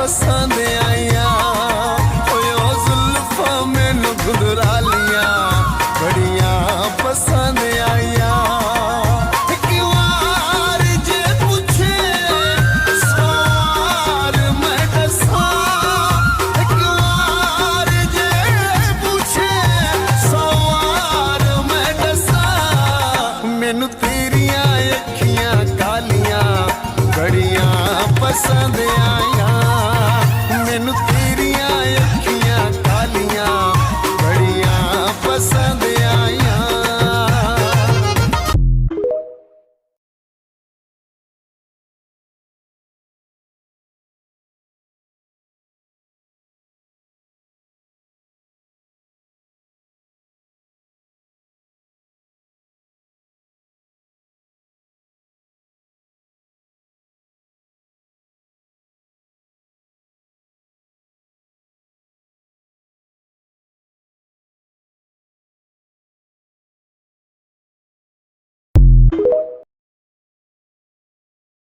पसंद आईया। ओ जुल्फां मैनू गुदरालियां बड़ियां पसंद आईया। एक वार जे पूछे सवार मैं दसां, एक वार जे पूछे सवार मैं दसां। मैनू तेरियां अखियां कालियां बड़ियां पसंद आईया।